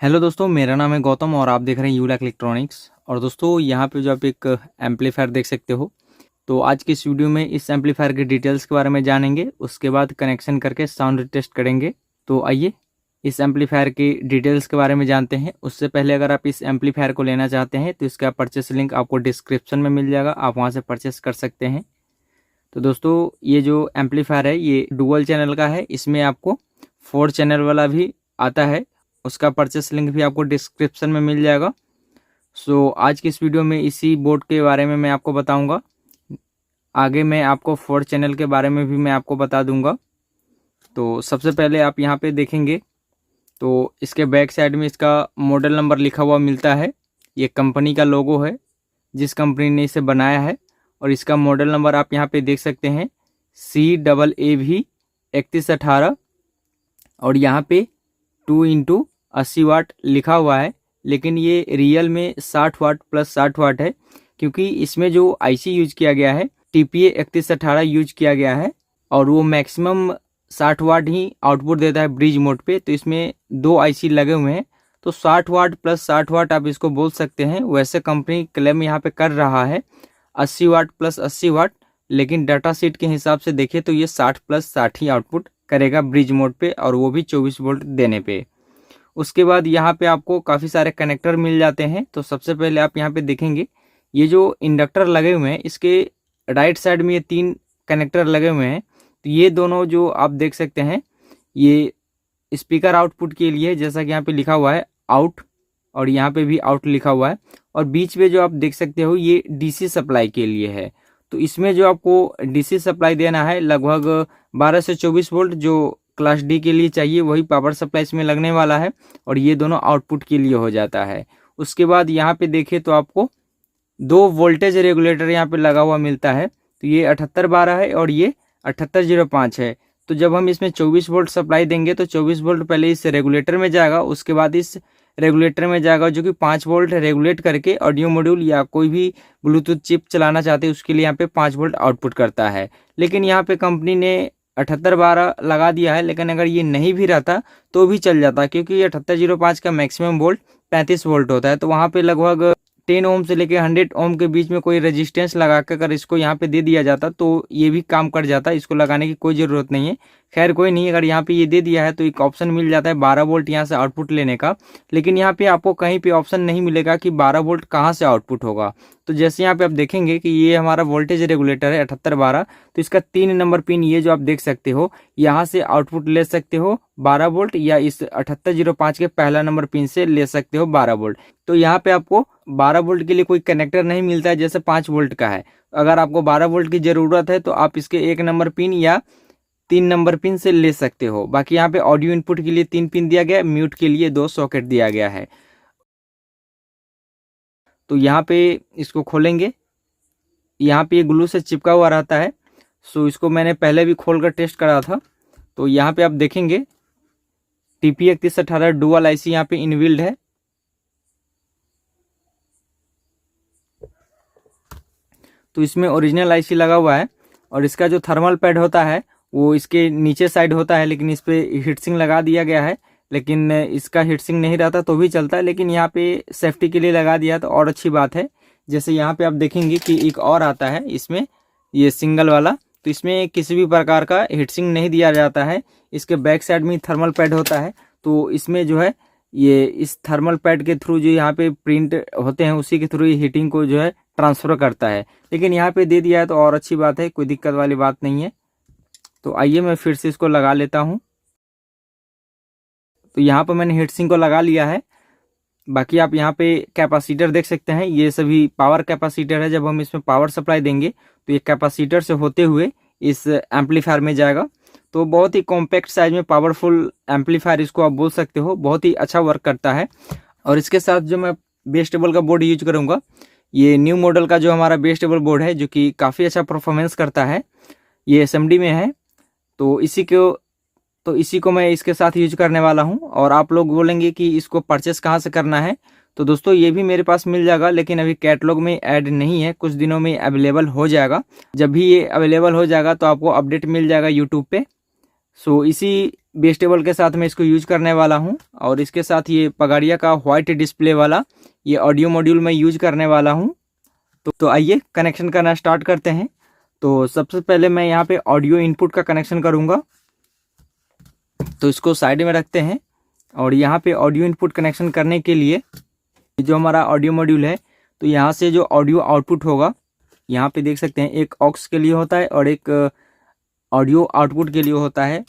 Hello दोस्तों, मेरा नाम है गौतम और आप देख रहे हैं यूलाक इलेक्ट्रॉनिक्स। और दोस्तों यहाँ पे जो आप एक एम्पलीफायर देख सकते हो, तो आज की इस वीडियो में इस एम्पलीफायर के डिटेल्स के बारे में जानेंगे। उसके बाद कनेक्शन करके साउंड टेस्ट करेंगे। तो आइए इस एम्पलीफायर की डिटेल्स के बारे में जानते हैं। उससे पहले अगर आप इस एम्पलीफायर को लेना चाहते हैं तो इसका परचेस लिंक आपको डिस्क्रिप्शन में मिल जाएगा, आप वहाँ से परचेस कर सकते हैं। तो दोस्तों ये जो एम्पलीफायर है ये डुअल चैनल का है। इसमें आपको 4 चैनल वाला भी आता है, उसका परचेस लिंक भी आपको डिस्क्रिप्शन में मिल जाएगा। सो आज की इस वीडियो में इसी बोर्ड के बारे में मैं आपको बताऊंगा। आगे मैं आपको 4 चैनल के बारे में भी मैं आपको बता दूंगा। तो सबसे पहले आप यहाँ पे देखेंगे तो इसके बैक साइड में इसका मॉडल नंबर लिखा हुआ मिलता है। ये कंपनी का लोगो है, जिस कंपनी ने इसे बनाया है। और इसका मॉडल नंबर आप यहाँ पे देख सकते हैं CAAV 3118। और यहाँ पे 2x80 वाट लिखा हुआ है, लेकिन ये रियल में 60 वाट प्लस 60 वाट है, क्योंकि इसमें जो आईसी यूज किया गया है TPA 3118 यूज किया गया है। और वो मैक्सिमम 60 वाट ही आउटपुट देता है ब्रिज मोड पे। तो इसमें 2 आईसी लगे हुए हैं, तो 60 वाट प्लस 60 वाट आप इसको बोल सकते हैं। वैसे कंपनी क्लेम यहाँ पे कर रहा है 80 वाट प्लस 80 वाट, लेकिन डाटा शीट के हिसाब से देखें तो ये 60 प्लस 60 ही आउटपुट करेगा ब्रिज मोड पे, और वो भी 24 वोल्ट देने पे। उसके बाद यहाँ पे आपको काफ़ी सारे कनेक्टर मिल जाते हैं। तो सबसे पहले आप यहाँ पे देखेंगे ये जो इंडक्टर लगे हुए हैं, इसके राइट साइड में ये 3 कनेक्टर लगे हुए हैं। तो ये दोनों जो आप देख सकते हैं ये स्पीकर आउटपुट के लिए, जैसा कि यहाँ पे लिखा हुआ है आउट, और यहाँ पे भी आउट लिखा हुआ है। और बीच में जो आप देख सकते हो ये डीसी सप्लाई के लिए है। तो इसमें जो आपको डीसी सप्लाई देना है लगभग 12 से 24 वोल्ट, जो क्लास डी के लिए चाहिए वही पावर सप्लाई इसमें लगने वाला है। और ये दोनों आउटपुट के लिए हो जाता है। उसके बाद यहाँ पे देखें तो आपको 2 वोल्टेज रेगुलेटर यहाँ पे लगा हुआ मिलता है। तो ये 7812 है और ये 7805 है। तो जब हम इसमें 24 वोल्ट सप्लाई देंगे तो 24 वोल्ट पहले इस रेगुलेटर में जाएगा, उसके बाद इस रेगुलेटर में जाएगा जो कि 5 वोल्ट रेगुलेट करके ऑडियो मॉड्यूल या कोई भी ब्लूटूथ चिप चलाना चाहते हैं उसके लिए यहाँ पे 5 वोल्ट आउटपुट करता है। लेकिन यहाँ पे कंपनी ने 7812 लगा दिया है, लेकिन अगर ये नहीं भी रहता तो भी चल जाता, क्योंकि ये 7805 का मैक्सिमम वोल्ट 35 वोल्ट होता है। तो वहाँ पे लगभग 10 ओम से लेके 100 ओम के बीच में कोई रेजिस्टेंस लगा कर अगर इसको यहाँ पे दे दिया जाता तो ये भी काम कर जाता, इसको लगाने की कोई ज़रूरत नहीं है। खैर कोई नहीं, अगर यहाँ पे ये दे दिया है तो एक ऑप्शन मिल जाता है 12 वोल्ट यहाँ से आउटपुट लेने का। लेकिन यहाँ पे आपको कहीं पे ऑप्शन नहीं मिलेगा कि 12 वोल्ट कहाँ से आउटपुट होगा। तो जैसे यहाँ पे आप देखेंगे कि ये हमारा वोल्टेज रेगुलेटर है 7812, तो इसका 3 नंबर पिन ये जो आप देख सकते हो, यहाँ से आउटपुट ले सकते हो 12 वोल्ट, या इस 7805 के पहला नंबर पिन से ले सकते हो 12 वोल्ट। तो यहाँ पे आपको 12 वोल्ट के लिए कोई कनेक्टर नहीं मिलता है जैसे 5 वोल्ट का है। अगर आपको 12 वोल्ट की ज़रूरत है तो आप इसके 1 नंबर पिन या 3 नंबर पिन से ले सकते हो। बाकी यहाँ पे ऑडियो इनपुट के लिए 3 पिन दिया गया है, म्यूट के लिए 2 सॉकेट दिया गया है। तो यहाँ पे इसको खोलेंगे, यहाँ पे ये ग्लू से चिपका हुआ रहता है। सो इसको मैंने पहले भी खोल कर टेस्ट करा था। तो यहाँ पे आप देखेंगे TPA 3118 डुअल आईसी यहाँ पे इनबिल्ड है। तो इसमें ओरिजिनल आईसी लगा हुआ है, और इसका जो थर्मल पैड होता है वो इसके नीचे साइड होता है, लेकिन इस पे हीटसिंग लगा दिया गया है। लेकिन इसका हीटसिंग नहीं रहता तो भी चलता है, लेकिन यहाँ पे सेफ्टी के लिए लगा दिया तो और अच्छी बात है। जैसे यहाँ पे आप देखेंगे कि एक और आता है इसमें, ये सिंगल वाला, तो इसमें किसी भी प्रकार का हीटसिंग नहीं दिया जाता है। इसके बैक साइड में थर्मल पैड होता है, तो इसमें जो है ये इस थर्मल पैड के थ्रू जो यहाँ पे प्रिंट होते हैं उसी के थ्रू हीटिंग को जो है ट्रांसफ़र करता है। लेकिन यहाँ पे दे दिया है तो और अच्छी बात है, कोई दिक्कत वाली बात नहीं है। तो आइए मैं फिर से इसको लगा लेता हूँ। तो यहाँ पर मैंने हीटसिंग को लगा लिया है। बाकी आप यहाँ पे कैपेसिटर देख सकते हैं, ये सभी पावर कैपेसिटर है। जब हम इसमें पावर सप्लाई देंगे तो ये कैपेसिटर से होते हुए इस एम्पलीफायर में जाएगा। तो बहुत ही कॉम्पैक्ट साइज में पावरफुल एम्पलीफायर इसको आप बोल सकते हो, बहुत ही अच्छा वर्क करता है। और इसके साथ जो मैं बेस टेबल का बोर्ड यूज करूँगा, ये न्यू मॉडल का जो हमारा बेस टेबल बोर्ड है जो कि काफ़ी अच्छा परफॉर्मेंस करता है, ये SMD में है। तो इसी को मैं इसके साथ यूज करने वाला हूं। और आप लोग बोलेंगे कि इसको परचेस कहां से करना है, तो दोस्तों ये भी मेरे पास मिल जाएगा, लेकिन अभी कैटलॉग में ऐड नहीं है, कुछ दिनों में अवेलेबल हो जाएगा। जब भी ये अवेलेबल हो जाएगा तो आपको अपडेट मिल जाएगा यूट्यूब पे। सो इसी बेस टेबल के साथ मैं इसको यूज करने वाला हूँ। और इसके साथ ये पगाड़िया का वाइट डिस्प्ले वाला ये ऑडियो मॉड्यूल मैं यूज करने वाला हूँ। तो आइए कनेक्शन करना स्टार्ट करते हैं। तो सबसे पहले मैं यहाँ पे ऑडियो इनपुट का कनेक्शन करूँगा, तो इसको साइड में रखते हैं। और यहाँ पे ऑडियो इनपुट कनेक्शन करने के लिए जो हमारा ऑडियो मॉड्यूल है, तो यहाँ से जो ऑडियो आउटपुट होगा, यहाँ पे देख सकते हैं एक ऑक्स के लिए होता है और एक ऑडियो आउटपुट के लिए होता है।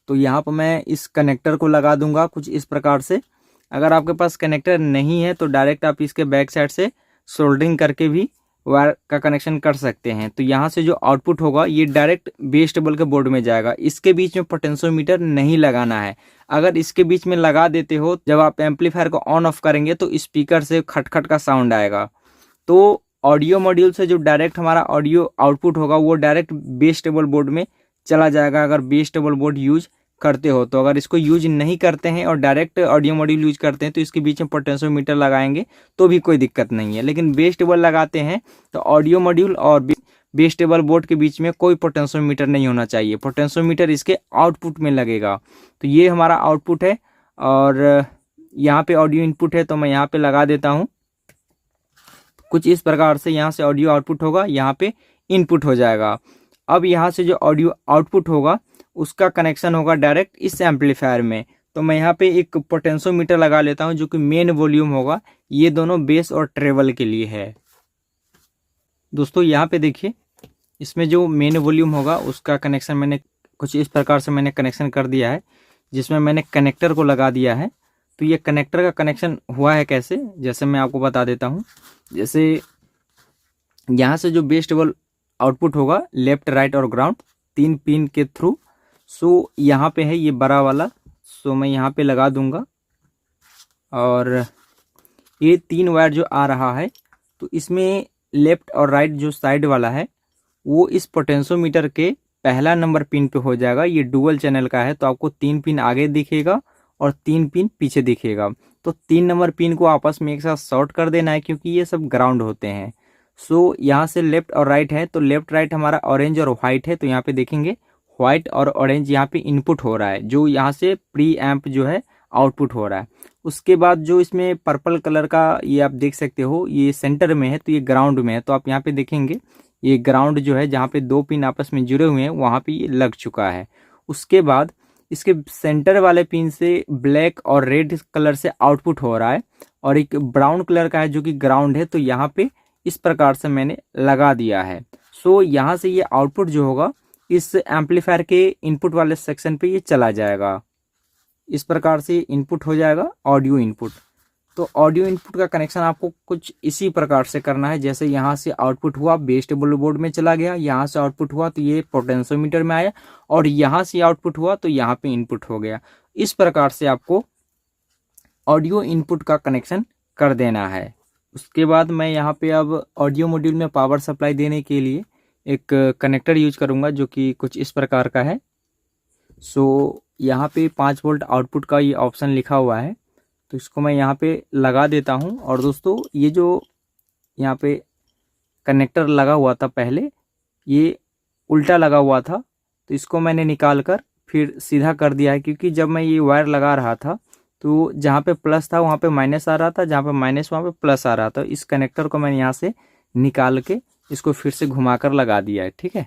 तो यहाँ पर मैं इस कनेक्टर को लगा दूंगा कुछ इस प्रकार से। अगर आपके पास कनेक्टर नहीं है तो डायरेक्ट आप इसके बैक साइड से सोल्डरिंग करके भी वायर का कनेक्शन कर सकते हैं। तो यहाँ से जो आउटपुट होगा ये डायरेक्ट बेस टेबल के बोर्ड में जाएगा। इसके बीच में पोटेंशियोमीटर नहीं लगाना है। अगर इसके बीच में लगा देते हो, जब आप एम्पलीफायर को ऑन ऑफ करेंगे तो स्पीकर से खटखट का साउंड आएगा। तो ऑडियो मॉड्यूल से जो डायरेक्ट हमारा ऑडियो आउटपुट होगा वो डायरेक्ट बेस टेबल बोर्ड में चला जाएगा, अगर बेस टेबल बोर्ड यूज करते हो। तो अगर इसको यूज नहीं करते हैं और डायरेक्ट ऑडियो मॉड्यूल यूज करते हैं तो इसके बीच में पोटेंशियोमीटर लगाएंगे तो भी कोई दिक्कत नहीं है। लेकिन बेस टेबल लगाते हैं तो ऑडियो मॉड्यूल और बेस टेबल बोर्ड के बीच में कोई पोटेंशियोमीटर नहीं होना चाहिए। पोटेंशियोमीटर इसके आउटपुट में लगेगा। तो ये हमारा आउटपुट है और यहाँ पे ऑडियो इनपुट है, तो मैं यहाँ पे लगा देता हूँ कुछ इस प्रकार से। यहाँ से ऑडियो आउटपुट होगा, यहाँ पे इनपुट हो जाएगा। अब यहाँ से जो ऑडियो आउटपुट होगा उसका कनेक्शन होगा डायरेक्ट इस एम्पलीफायर में। तो मैं यहाँ पे एक पोटेंशियोमीटर लगा लेता हूँ जो कि मेन वॉल्यूम होगा। ये दोनों बेस और ट्रेवल के लिए है। दोस्तों यहाँ पे देखिए, इसमें जो मेन वॉल्यूम होगा उसका कनेक्शन मैंने कुछ इस प्रकार से मैंने कनेक्शन कर दिया है, जिसमें मैंने कनेक्टर को लगा दिया है। तो ये कनेक्टर का कनेक्शन हुआ है कैसे, जैसे मैं आपको बता देता हूँ। जैसे यहाँ से जो बेस टेबल आउटपुट होगा लेफ्ट, राइट और ग्राउंड 3 पिन के थ्रू। सो यहाँ पे है ये बड़ा वाला, सो मैं यहाँ पे लगा दूंगा। और ये 3 वायर जो आ रहा है, तो इसमें लेफ्ट और राइट जो साइड वाला है वो इस पोटेंशियोमीटर के पहला नंबर पिन पे हो जाएगा। ये डुअल चैनल का है, तो आपको 3 पिन आगे दिखेगा और 3 पिन पीछे दिखेगा। तो 3 नंबर पिन को आपस में एक साथ शॉर्ट कर देना है, क्योंकि ये सब ग्राउंड होते हैं। सो यहाँ से लेफ्ट और राइट है, तो लेफ्ट राइट हमारा ऑरेंज और व्हाइट है। तो यहाँ पे देखेंगे व्हाइट और ऑरेंज यहाँ पे इनपुट हो रहा है, जो यहाँ से प्री एम्प जो है आउटपुट हो रहा है। उसके बाद जो इसमें पर्पल कलर का ये आप देख सकते हो, ये सेंटर में है, तो ये ग्राउंड में है। तो आप यहाँ पे देखेंगे ये ग्राउंड जो है, जहाँ पे 2 पिन आपस में जुड़े हुए हैं, वहाँ पे ये लग चुका है। उसके बाद इसके सेंटर वाले पिन से ब्लैक और रेड कलर से आउटपुट हो रहा है, और एक ब्राउन कलर का है जो कि ग्राउंड है। तो यहाँ पे इस प्रकार से मैंने लगा दिया है। सो यहाँ से ये आउटपुट जो होगा इस एम्पलीफायर के इनपुट वाले सेक्शन पे ये चला जाएगा। इस प्रकार से इनपुट हो जाएगा ऑडियो इनपुट। तो ऑडियो इनपुट का कनेक्शन आपको कुछ इसी प्रकार से करना है। जैसे यहाँ से आउटपुट हुआ बेस टेबल बोर्ड में चला गया, यहाँ से आउटपुट हुआ तो ये पोटेंशियोमीटर में आया, और यहाँ से आउटपुट हुआ तो यहाँ पे इनपुट हो गया। इस प्रकार से आपको ऑडियो इनपुट का कनेक्शन कर देना है। उसके बाद मैं यहाँ पे अब ऑडियो मॉड्यूल में पावर सप्लाई देने के लिए एक कनेक्टर यूज करूँगा, जो कि कुछ इस प्रकार का है। सो यहाँ पे 5 वोल्ट आउटपुट का ये ऑप्शन लिखा हुआ है, तो इसको मैं यहाँ पे लगा देता हूँ। और दोस्तों ये जो यहाँ पे कनेक्टर लगा हुआ था पहले, ये उल्टा लगा हुआ था, तो इसको मैंने निकाल कर फिर सीधा कर दिया है। क्योंकि जब मैं ये वायर लगा रहा था तो जहाँ पे प्लस था वहाँ पे माइनस आ रहा था, जहाँ पे माइनस वहाँ पे प्लस आ रहा था। इस कनेक्टर को मैंने यहाँ से निकाल के इसको फिर से घुमा कर लगा दिया है। ठीक है,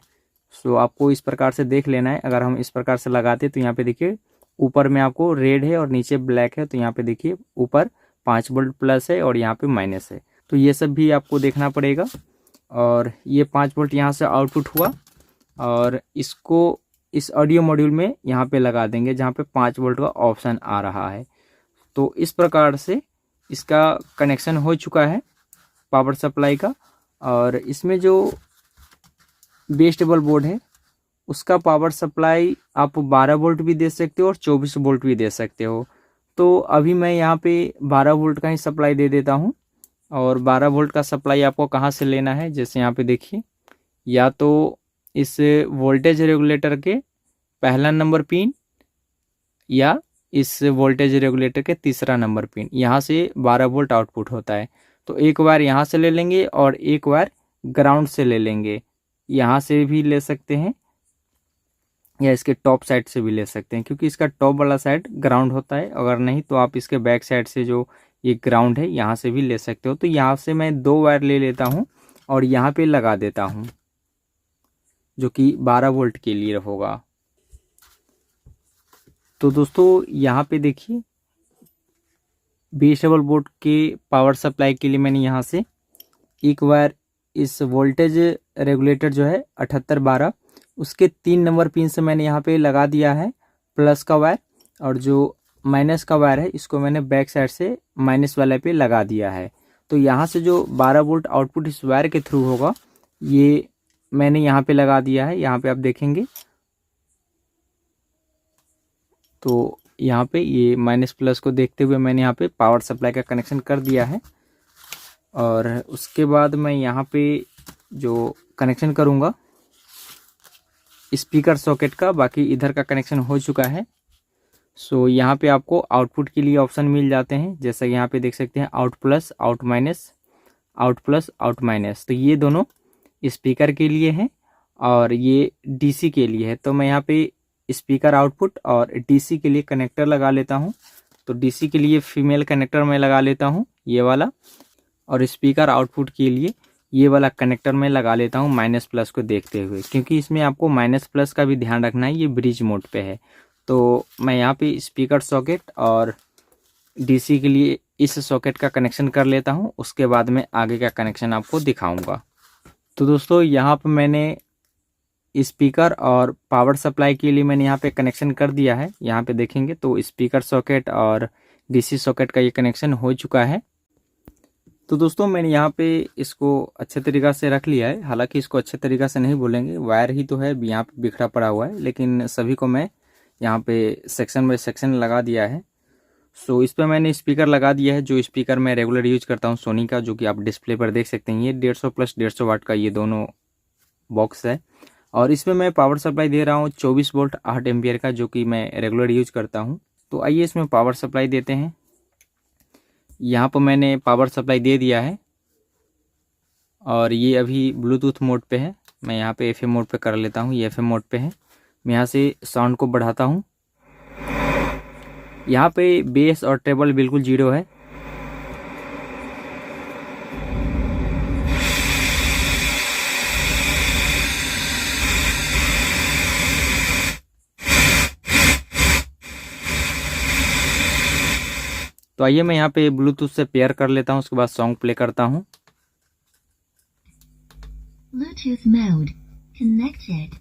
सो आपको इस प्रकार से देख लेना है। अगर हम इस प्रकार से लगाते तो यहाँ पे देखिए ऊपर में आपको रेड है और नीचे ब्लैक है। तो यहाँ पे देखिए ऊपर 5 वोल्ट प्लस है और यहाँ पे माइनस है, तो ये सब भी आपको देखना पड़ेगा। और ये 5 वोल्ट यहाँ से आउटपुट हुआ, और इसको इस ऑडियो मॉड्यूल में यहाँ पे लगा देंगे जहाँ पे 5 वोल्ट का ऑप्शन आ रहा है। तो इस प्रकार से इसका कनेक्शन हो चुका है पावर सप्लाई का। और इसमें जो बेस टेबल बोर्ड है उसका पावर सप्लाई आप 12 वोल्ट भी दे सकते हो और 24 वोल्ट भी दे सकते हो। तो अभी मैं यहाँ पे 12 वोल्ट का ही सप्लाई दे देता हूँ। और 12 वोल्ट का सप्लाई आपको कहाँ से लेना है, जैसे यहाँ पे देखिए, या तो इस वोल्टेज रेगुलेटर के पहला नंबर पिन या इस वोल्टेज रेगुलेटर के तीसरा नंबर पिन, यहाँ से 12 वोल्ट आउटपुट होता है। तो एक वायर यहाँ से ले लेंगे और एक वायर ग्राउंड से ले लेंगे, यहाँ से भी ले सकते हैं। या इसके टॉप साइड से भी ले सकते हैं, क्योंकि इसका टॉप वाला साइड ग्राउंड होता है। अगर नहीं तो आप इसके बैक साइड से जो ये ग्राउंड है यहाँ से भी ले सकते हो। तो यहाँ से मैं 2 वायर ले लेता हूँ और यहाँ पे लगा देता हूँ, जो कि 12 वोल्ट के लिए होगा। तो दोस्तों यहाँ पे देखिए बेस बोर्ड के पावर सप्लाई के लिए मैंने यहाँ से एक वायर इस वोल्टेज रेगुलेटर जो है 7812 उसके 3 नंबर पिन से मैंने यहाँ पे लगा दिया है प्लस का वायर, और जो माइनस का वायर है इसको मैंने बैक साइड से माइनस वाले पे लगा दिया है। तो यहाँ से जो 12 वोल्ट आउटपुट इस वायर के थ्रू होगा ये मैंने यहाँ पे लगा दिया है। यहाँ पे आप देखेंगे तो यहाँ पे ये माइनस प्लस को देखते हुए मैंने यहाँ पे पावर सप्लाई का कनेक्शन कर दिया है। और उसके बाद मैं यहाँ पे जो कनेक्शन करूँगा स्पीकर सॉकेट का, बाकी इधर का कनेक्शन हो चुका है। सो यहाँ पे आपको आउटपुट के लिए ऑप्शन मिल जाते हैं, जैसा यहाँ पे देख सकते हैं out plus out minus, out plus out minus. तो ये दोनों स्पीकर के लिए हैं और ये डीसी के लिए है। तो मैं यहाँ पे स्पीकर आउटपुट और डीसी के लिए कनेक्टर लगा लेता हूँ। तो डीसी के लिए फीमेल कनेक्टर मैं लगा लेता हूँ ये वाला, और स्पीकर आउटपुट के लिए ये वाला कनेक्टर मैं लगा लेता हूँ माइनस प्लस को देखते हुए, क्योंकि इसमें आपको माइनस प्लस का भी ध्यान रखना है, ये ब्रिज मोड पे है। तो मैं यहाँ पे स्पीकर सॉकेट और डीसी के लिए इस सॉकेट का कनेक्शन कर लेता हूँ, उसके बाद मैं आगे का कनेक्शन आपको दिखाऊंगा। तो दोस्तों यहाँ पर मैंने स्पीकर और पावर सप्लाई के लिए मैंने यहाँ पे कनेक्शन कर दिया है। यहाँ पे देखेंगे तो स्पीकर सॉकेट और डीसी सॉकेट का ये कनेक्शन हो चुका है। तो दोस्तों मैंने यहाँ पे इसको अच्छे तरीक़ा से रख लिया है। हालांकि इसको अच्छे तरीक़ा से नहीं बोलेंगे, वायर ही तो है, यहाँ पे बिखरा पड़ा हुआ है, लेकिन सभी को मैं यहाँ पे सेक्शन बाय सेक्शन लगा दिया है। सो इस पर मैंने स्पीकर लगा दिया है, जो स्पीकर मैं रेगुलर यूज करता हूँ सोनी का, जो कि आप डिस्प्ले पर देख सकते हैं। ये 150 प्लस 150 वाट का ये दोनों बॉक्स है। और इसमें मैं पावर सप्लाई दे रहा हूँ 24 वोल्ट 8 एम्पियर का, जो कि मैं रेगुलर यूज करता हूँ। तो आइए इसमें पावर सप्लाई देते हैं। यहाँ पर मैंने पावर सप्लाई दे दिया है और ये अभी ब्लूटूथ मोड पे है। मैं यहाँ पे एफएम मोड पे कर लेता हूँ, ये एफएम मोड पे है। मैं यहाँ से साउंड को बढ़ाता हूँ। यहाँ पे बेस और ट्रेबल बिल्कुल 0 है। तो आइए मैं यहाँ पे ब्लूटूथ से पेयर कर लेता हूँ, उसके बाद सॉन्ग प्ले करता हूँ। Bluetooth mode connected.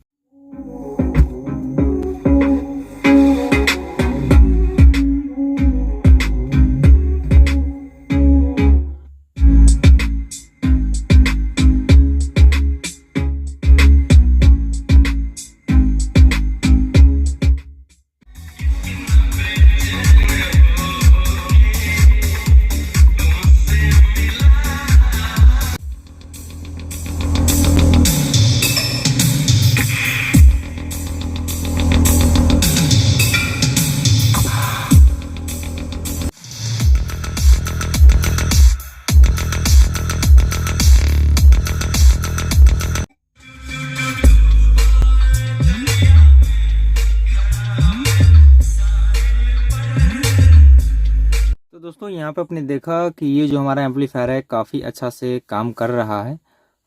दोस्तों यहाँ पे आपने देखा कि ये जो हमारा एम्पलीफायर है काफ़ी अच्छा से काम कर रहा है,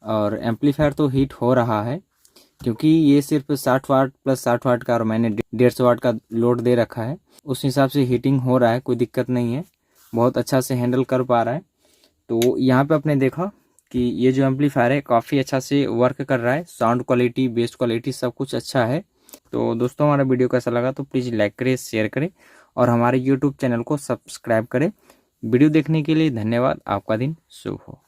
और एम्पलीफायर तो हीट हो रहा है, क्योंकि ये सिर्फ 60 वाट प्लस 60 वाट का और मैंने 150 वाट का लोड दे रखा है, उस हिसाब से हीटिंग हो रहा है, कोई दिक्कत नहीं है, बहुत अच्छा से हैंडल कर पा रहा है। तो यहाँ पे आपने देखा कि ये जो एम्पलीफायर है काफ़ी अच्छा से वर्क कर रहा है, साउंड क्वालिटी बेस क्वालिटी सब कुछ अच्छा है। तो दोस्तों हमारा वीडियो कैसा लगा तो प्लीज़ लाइक करें, शेयर करें और हमारे यूट्यूब चैनल को सब्सक्राइब करें। वीडियो देखने के लिए धन्यवाद। आपका दिन शुभ हो।